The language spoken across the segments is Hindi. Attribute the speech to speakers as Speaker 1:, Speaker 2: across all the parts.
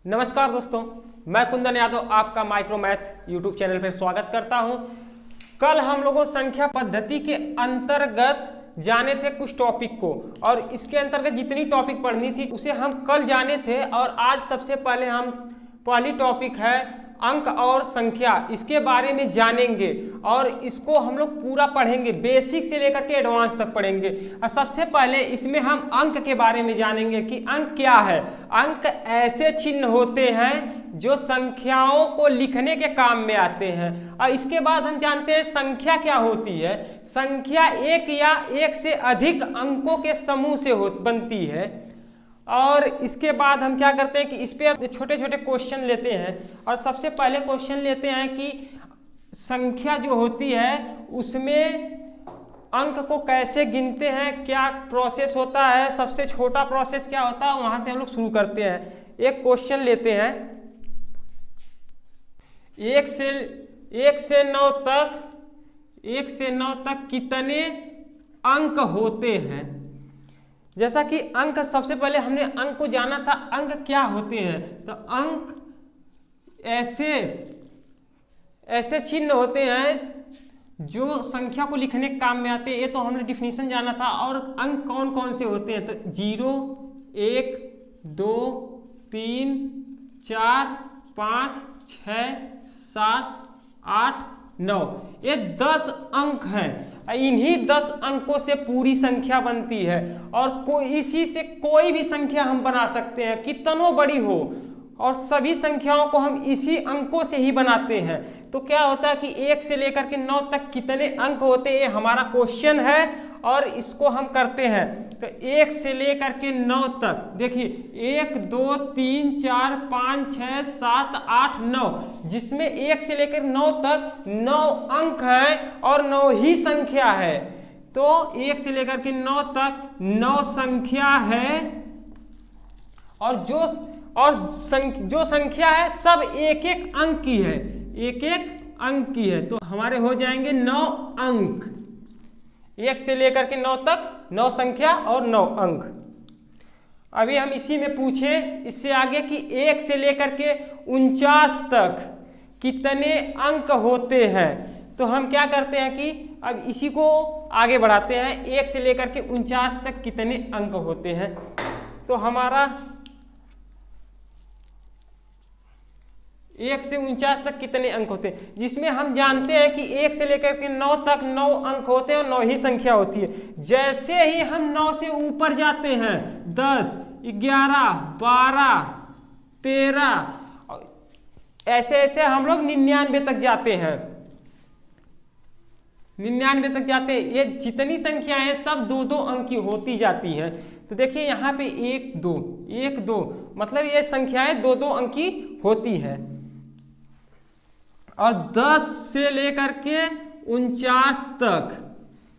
Speaker 1: नमस्कार दोस्तों, मैं कुंदन यादव आपका माइक्रो मैथ यूट्यूब चैनल पर स्वागत करता हूं। कल हम लोगों संख्या पद्धति के अंतर्गत जाने थे कुछ टॉपिक को, और इसके अंतर्गत जितनी टॉपिक पढ़नी थी उसे हम कल जाने थे। और आज सबसे पहले हम पहली टॉपिक है अंक और संख्या, इसके बारे में जानेंगे और इसको हम लोग पूरा पढ़ेंगे, बेसिक से लेकर के एडवांस तक पढ़ेंगे। और सबसे पहले इसमें हम अंक के बारे में जानेंगे कि अंक क्या है। अंक ऐसे चिन्ह होते हैं जो संख्याओं को लिखने के काम में आते हैं। और इसके बाद हम जानते हैं संख्या क्या होती है। संख्या एक या एक से अधिक अंकों के समूह से बनती है। और इसके बाद हम क्या करते हैं कि इस पे छोटे छोटे क्वेश्चन लेते हैं। और सबसे पहले क्वेश्चन लेते हैं कि संख्या जो होती है उसमें अंक को कैसे गिनते हैं, क्या प्रोसेस होता है, सबसे छोटा प्रोसेस क्या होता है, वहां से हम लोग शुरू करते हैं। एक क्वेश्चन लेते हैं, एक से नौ तक कितने अंक होते हैं। जैसा कि अंक, सबसे पहले हमने अंक को जाना था, अंक क्या होते हैं। तो अंक ऐसे चिन्ह होते हैं जो संख्या को लिखने के काम में आते हैं। ये तो हमने डिफिनीशन जाना था। और अंक कौन कौन से होते हैं, तो 0, 1, 2, 3, 4, 5, 6, 7, 8, 9, ये 10 अंक हैं। इन्हीं 10 अंकों से पूरी संख्या बनती है। और इसी से कोई भी संख्या हम बना सकते हैं, कितनों बड़ी हो, और सभी संख्याओं को हम इसी अंकों से ही बनाते हैं। तो क्या होता है कि 1 से लेकर के 9 तक कितने अंक होते हैं, ये हमारा क्वेश्चन है और इसको हम करते हैं। तो 1 से लेकर के 9 तक देखिए, 1, 2, 3, 4, 5, 6, 7, 8, 9, जिसमें 1 से लेकर 9 तक 9 अंक हैं और 9 ही संख्या है। तो 1 से लेकर के 9 तक 9 संख्या है। और जो संख्या है सब एक एक अंक की है, एक एक अंक की है। तो हमारे हो जाएंगे 9 अंक। 1 से लेकर के 9 तक 9 संख्या और 9 अंक। अभी हम इसी में पूछे इससे आगे कि 1 से लेकर के 49 तक कितने अंक होते हैं। तो हम क्या करते हैं कि अब इसी को आगे बढ़ाते हैं। 1 से लेकर के 49 तक कितने अंक होते हैं। तो हमारा 1 से 49 तक कितने अंक होते हैं, जिसमें हम जानते हैं कि 1 से लेकर के 9 तक 9 अंक होते हैं और 9 ही संख्या होती है। जैसे ही हम 9 से ऊपर जाते हैं, 10, 11, 12, 13, ऐसे ऐसे हम लोग 99 तक जाते हैं। 99 तक जाते हैं। ये जितनी संख्याएं हैं सब 2-2 अंक की होती जाती हैं। तो देखिए यहाँ पे 1, 2 मतलब ये संख्याएं 2-2 अंक की होती हैं। और 10 से लेकर के 49 तक,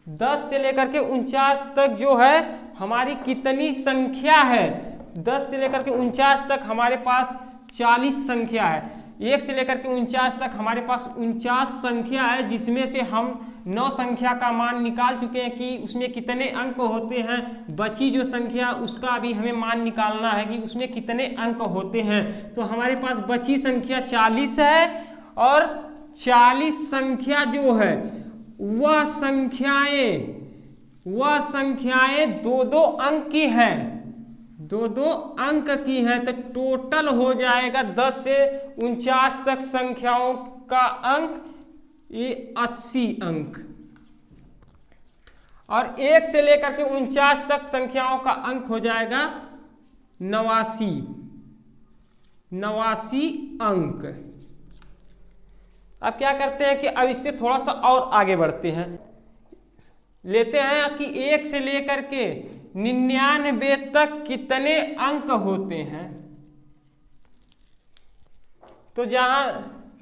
Speaker 1: 10 से लेकर के 49 तक जो है हमारी कितनी संख्या है। 10 से लेकर के 49 तक हमारे पास 40 संख्या है। 1 से लेकर के 49 तक हमारे पास 49 संख्या है, जिसमें से हम 9 संख्या का मान निकाल चुके हैं कि उसमें कितने अंक होते हैं। बची जो संख्या उसका भी हमें मान निकालना है कि उसमें कितने अंक होते हैं। तो हमारे पास बची संख्या 40 है। और 40 संख्या जो है वह संख्याएं 2-2 अंक की है, 2-2 अंक की है। तो टोटल हो जाएगा 10 से 49 तक संख्याओं का अंक, ये 80 अंक। और 1 से लेकर के 49 तक संख्याओं का अंक हो जाएगा 89 अंक। अब क्या करते हैं कि अब इस पे थोड़ा सा और आगे बढ़ते हैं। लेते हैं कि 1 से लेकर के 99 तक कितने अंक होते हैं।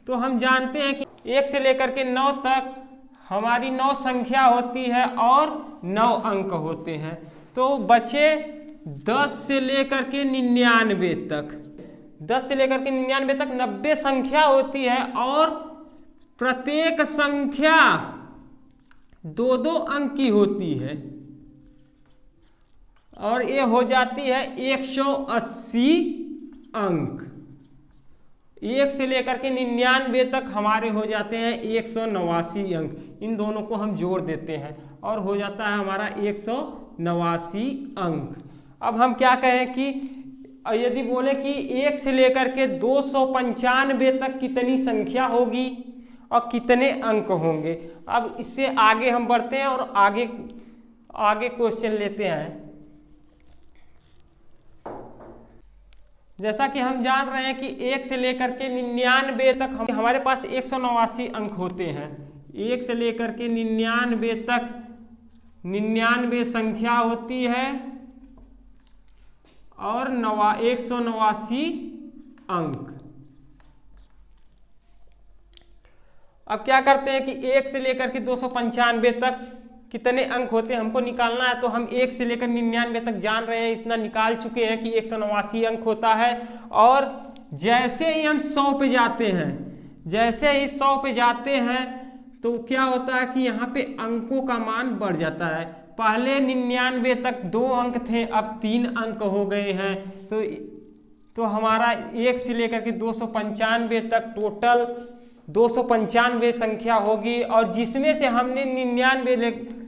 Speaker 1: तो हम जानते हैं कि 1 से लेकर के 9 तक हमारी 9 संख्या होती है और 9 अंक होते हैं। तो बचे 10 से लेकर के 99 तक, 10 से लेकर के 99 तक 90 संख्या होती है। और प्रत्येक संख्या 2-2 अंक की होती है। और ये हो जाती है 180 अंक। 1 से लेकर के 99 तक हमारे हो जाते हैं 189 अंक। इन दोनों को हम जोड़ देते हैं और हो जाता है हमारा 189 अंक। अब हम क्या कहें कि यदि बोले कि 1 से लेकर के 295 तक कितनी संख्या होगी और कितने अंक होंगे। अब इससे आगे हम बढ़ते हैं और आगे क्वेश्चन लेते हैं। जैसा कि हम जान रहे हैं कि 1 से लेकर के 99 तक हमारे पास 189 अंक होते हैं। 1 से लेकर के 99 तक 99 संख्या होती है और 189 अंक। अब क्या करते हैं कि 1 से लेकर के 295 तक कितने अंक होते हैं हमको निकालना है। तो हम 1 से लेकर 99 तक जान रहे हैं, इतना निकाल चुके हैं कि 189 अंक होता है। और जैसे ही हम 100 पे जाते हैं, जैसे ही 100 पे जाते हैं तो क्या होता है कि यहाँ पे अंकों का मान बढ़ जाता है। पहले 99 तक 2 अंक थे, अब 3 अंक हो गए हैं। तो हमारा 1 से लेकर के 295 तक टोटल 295 संख्या होगी। और जिसमें से हमने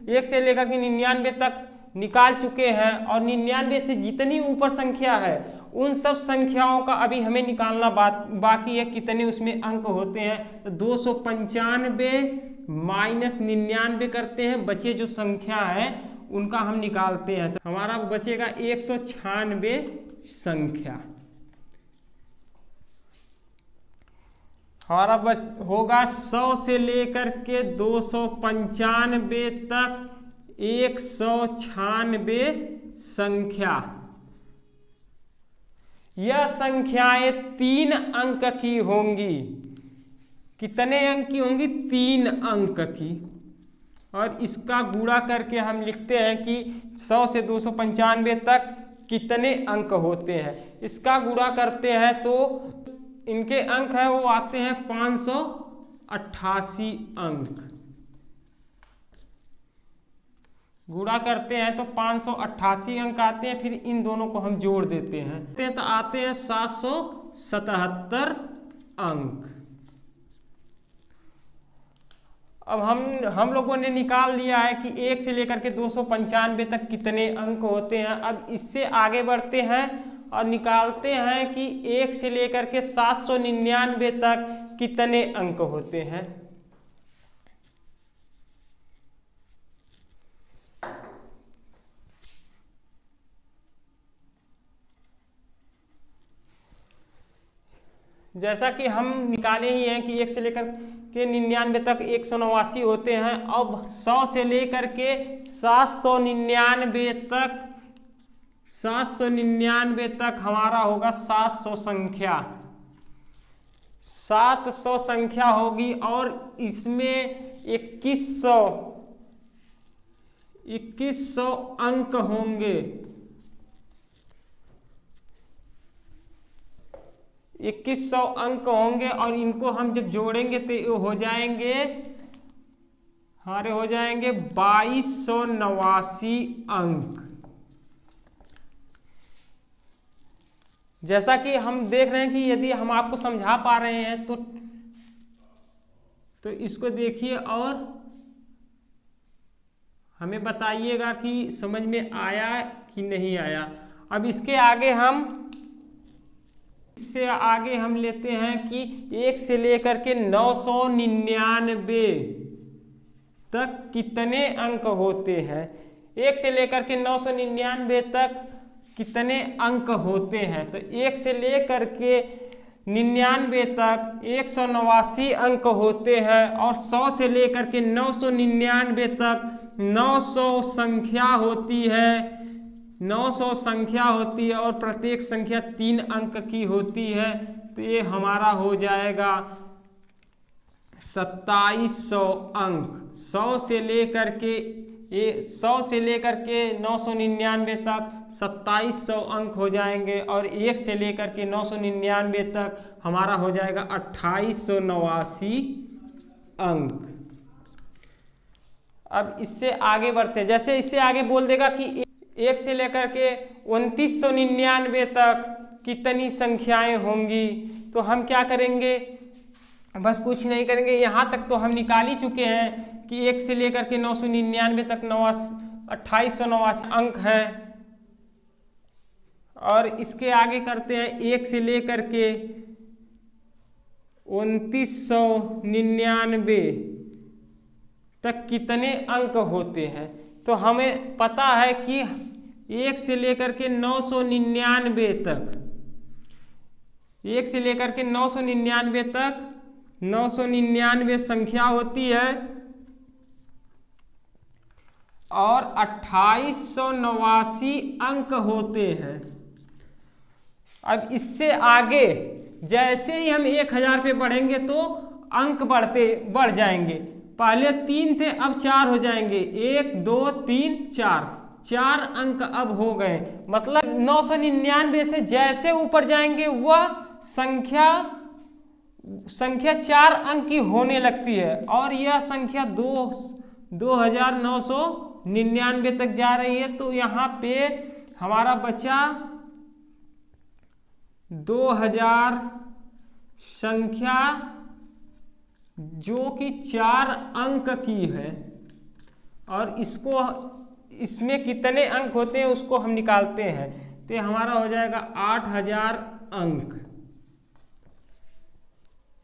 Speaker 1: 1 से लेकर के 99 तक निकाल चुके हैं और 99 से जितनी ऊपर संख्या है उन सब संख्याओं का अभी हमें निकालना बाकी है, कितने उसमें अंक होते हैं। तो 295 माइनस 99 करते हैं, बचे जो संख्या है उनका हम निकालते हैं। तो हमारा बचेगा 196 संख्या। हमारा होगा 100 से लेकर के 295 तक 196 संख्या। यह संख्याएं 3 अंक की होंगी। कितने अंक की होंगी? 3 अंक की। और इसका गुणा करके हम लिखते हैं कि 100 से 295 तक कितने अंक होते हैं। इसका गुणा करते हैं तो इनके अंक है वो आते हैं 588 अंक। गुणा करते हैं तो 588 अंक आते हैं। फिर इन दोनों को हम जोड़ देते हैं तो आते हैं 777 अंक। अब हम लोगों ने निकाल लिया है कि 1 से लेकर के 295 तक कितने अंक होते हैं। अब इससे आगे बढ़ते हैं और निकालते हैं कि 1 से लेकर के 799 तक कितने अंक होते हैं। जैसा कि हम निकाले ही हैं कि 1 से लेकर के 99 तक 189 होते हैं। अब 100 से लेकर के 799 तक हमारा होगा 700 संख्या। 700 संख्या होगी और इसमें 2100 अंक होंगे। 2100 अंक होंगे और इनको हम जब जोड़ेंगे तो ये हो जाएंगे, हमारे हो जाएंगे 2289 अंक। जैसा कि हम देख रहे हैं कि यदि हम आपको समझा पा रहे हैं तो इसको देखिए और हमें बताइएगा कि समझ में आया कि नहीं आया। अब इससे आगे हम लेते हैं कि 1 से लेकर के 999 तक कितने अंक होते हैं। 1 से लेकर के 999 तक कितने अंक होते हैं। तो 1 से लेकर के 99 तक 189 अंक होते हैं और 100 से लेकर के 999 तक 900 संख्या होती है। 900 संख्या होती है और प्रत्येक संख्या 3 अंक की होती है। तो ये हमारा हो जाएगा 2700 अंक। 100 से लेकर के 999 तक 2700 अंक हो जाएंगे और 1 से लेकर के 999 तक हमारा हो जाएगा 2889 अंक। अब इससे आगे बढ़ते हैं। जैसे इससे आगे बोल देगा कि 1 से लेकर के 2999 तक कितनी संख्याएं होंगी। तो हम क्या करेंगे, बस कुछ नहीं करेंगे, यहाँ तक तो हम निकाल ही चुके हैं कि 1 से लेकर के 999 तक 2889 अंक हैं। और इसके आगे करते हैं 1 से लेकर के 2999 तक कितने अंक होते हैं। तो हमें पता है कि 1 से लेकर के 999 तक, 1 से लेकर के 999 तक 999 संख्या होती है और 2889 अंक होते हैं। अब इससे आगे जैसे ही हम 1000 पे बढ़ेंगे तो अंक बढ़ जाएंगे। पहले 3 थे, अब 4 हो जाएंगे। 1 2 3 4 अंक अब हो गए। मतलब 999 से जैसे ऊपर जाएंगे वह संख्या 4 अंक की होने लगती है और यह संख्या 2999 तक जा रही है। तो यहाँ पे हमारा बचा 2000 संख्या जो कि 4 अंक की है और इसमें कितने अंक होते हैं उसको हम निकालते हैं। तो हमारा हो जाएगा 8000 अंक।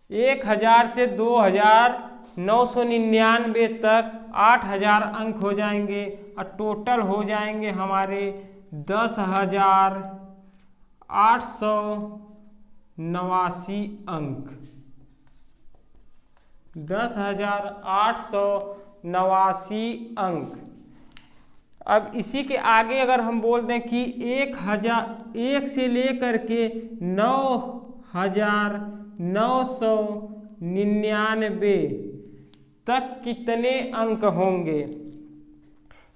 Speaker 1: 1000 से 2999 तक 8000 अंक हो जाएंगे और टोटल हो जाएंगे हमारे 10,889 अंक। 10,889 अंक। अब इसी के आगे अगर हम बोल दें कि 1 से लेकर के 9,999 तक कितने अंक होंगे।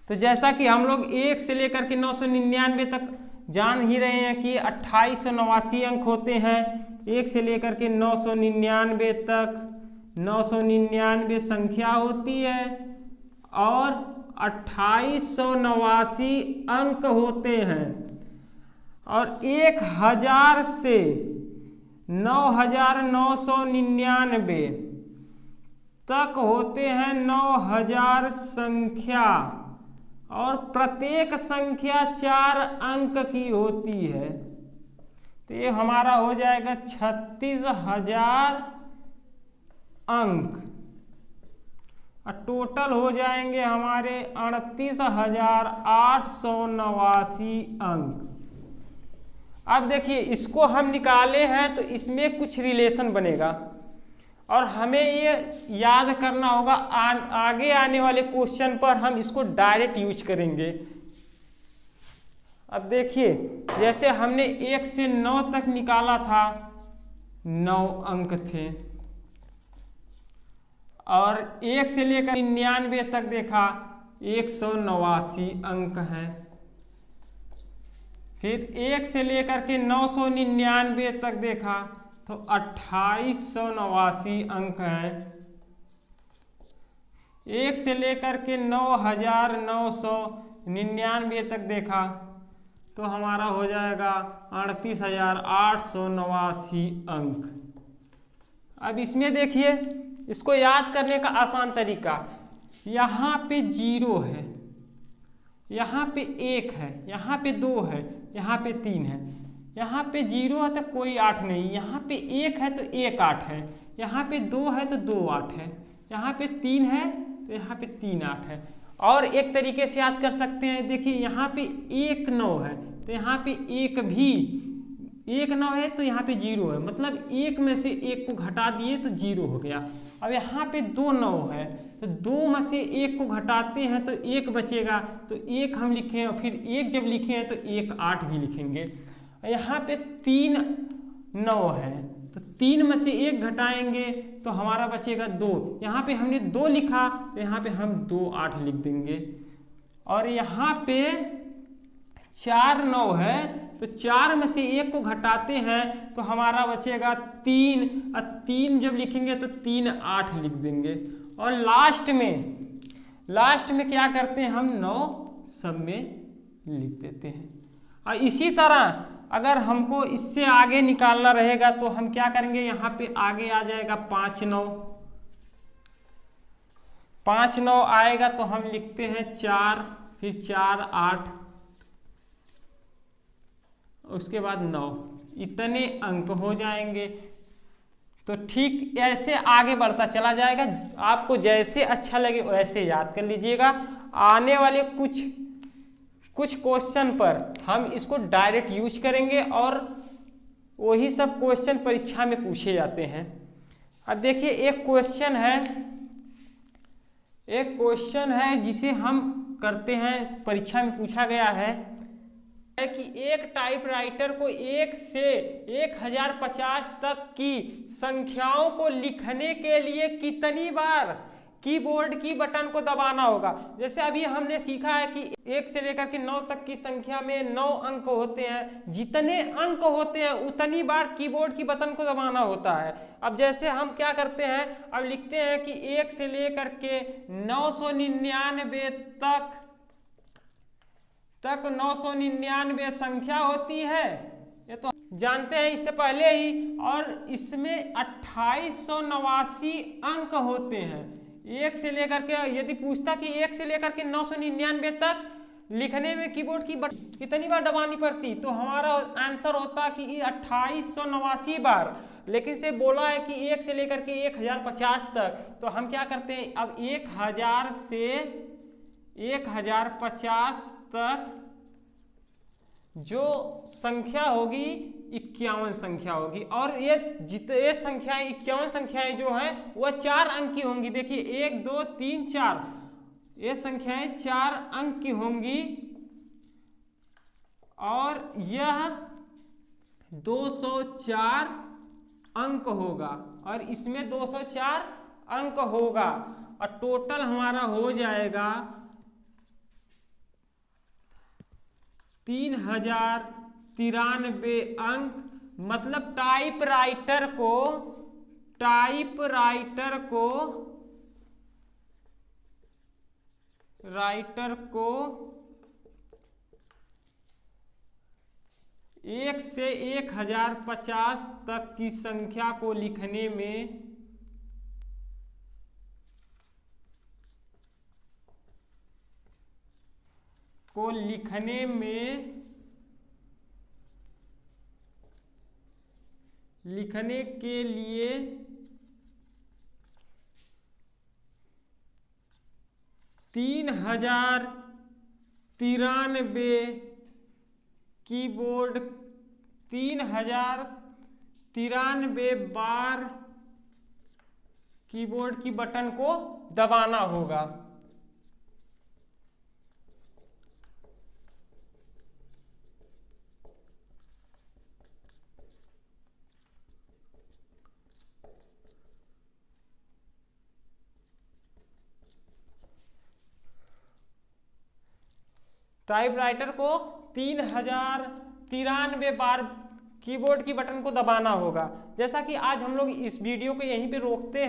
Speaker 1: तो जैसा कि हम लोग 1 से लेकर के 999 तक जान ही रहे हैं कि 2889 अंक होते हैं। 1 से लेकर के 999 तक 999 संख्या होती है और 2889 अंक होते हैं। और 1000 से 9,999 तक होते हैं 9000 संख्या और प्रत्येक संख्या 4 अंक की होती है। तो ये हमारा हो जाएगा 36,000 अंक और टोटल हो जाएंगे हमारे 38,889 अंक। अब देखिए इसको हम निकाले हैं तो इसमें कुछ रिलेशन बनेगा और हमें ये याद करना होगा। आगे आने वाले क्वेश्चन पर हम इसको डायरेक्ट यूज करेंगे। अब देखिए जैसे हमने 1 से 9 तक निकाला था, 9 अंक थे और 1 से लेकर 99 तक देखा 189 अंक हैं। फिर 1 से लेकर के 999 तक देखा तो 2889 अंक हैं। 1 से लेकर के 9,999 तक देखा तो हमारा हो जाएगा 38,889 अंक। अब इसमें देखिए इसको याद करने का आसान तरीका, यहाँ पे 0 है, यहाँ पे 1 है, यहाँ पे 2 है, यहाँ पे 3 है। यहाँ पे 0 है तो कोई 8 नहीं, यहाँ पे 1 है तो 1 8 है, यहाँ पे 2 है तो 2 8 है, यहाँ पे 3 है तो यहाँ पे 3 8 है। और एक तरीके से याद कर सकते हैं, देखिए यहाँ पे 1 9 है तो यहाँ पे 1 9 है तो यहाँ पे 0 है, मतलब 1 में से 1 को घटा दिए तो 0 हो गया। अब यहाँ पे 2 9 है तो 2 में से 1 को घटाते हैं तो 1 बचेगा, तो 1 हम लिखे और फिर 1 जब लिखे हैं तो 1 8 भी लिखेंगे। यहाँ पे 3 9 है तो 3 में से 1 घटाएंगे तो हमारा बचेगा 2। यहाँ पे हमने 2 लिखा तो यहाँ पे हम 2 8 लिख देंगे। और यहाँ पे 4 9 है तो 4 में से 1 को घटाते हैं तो हमारा बचेगा 3, और 3 जब लिखेंगे तो 3 8 लिख देंगे। और लास्ट में क्या करते हैं हम 9 सब में लिख देते हैं। और इसी तरह अगर हमको इससे आगे निकालना रहेगा तो हम क्या करेंगे, यहाँ पे आगे आ जाएगा 5 9, 5 9 आएगा तो हम लिखते हैं 4, फिर 4 8, उसके बाद 9, इतने अंक हो जाएंगे। तो ठीक ऐसे आगे बढ़ता चला जाएगा। आपको जैसे अच्छा लगे वैसे याद कर लीजिएगा। आने वाले कुछ क्वेश्चन पर हम इसको डायरेक्ट यूज करेंगे और वही सब क्वेश्चन परीक्षा में पूछे जाते हैं। अब देखिए एक क्वेश्चन है जिसे हम करते हैं, परीक्षा में पूछा गया है कि एक टाइपराइटर को 1 से 1050 तक की संख्याओं को लिखने के लिए कितनी बार कीबोर्ड की बटन को दबाना होगा। जैसे अभी हमने सीखा है कि 1 से लेकर के 9 तक की संख्या में 9 अंक होते हैं, जितने अंक होते हैं उतनी बार कीबोर्ड की बटन को दबाना होता है। अब जैसे हम क्या करते हैं, अब लिखते हैं कि 1 से लेकर के 999 तक 999 संख्या होती है, ये तो जानते हैं इससे पहले ही। और इसमें 2889 अंक होते हैं। 1 से लेकर के, यदि पूछता कि 1 से लेकर के 999 तक लिखने में कीबोर्ड की बटन कितनी बार दबानी पड़ती, तो हमारा आंसर होता कि 2889 बार। लेकिन से बोला है कि 1 से लेकर के 1050 तक, तो हम क्या करते हैं, अब 1000 से 1050 तक जो संख्या होगी 51 संख्या होगी। और ये संख्याएं 51 संख्याएं जो है वह 4 अंक की होंगी। देखिए 1 2 3 4, ये संख्याएं 4 अंक की होंगी और यह 204 अंक होगा और इसमें 204 अंक होगा और टोटल हमारा हो जाएगा 3093 अंक। मतलब टाइपराइटर को 1 से 1050 तक की संख्या को लिखने के लिए 3093 कीबोर्ड 3093 बार कीबोर्ड की बटन को दबाना होगा। टाइपराइटर को 3093 बार कीबोर्ड की बटन को दबाना होगा। जैसा कि आज हम लोग इस वीडियो को यहीं पे रोकते हैं।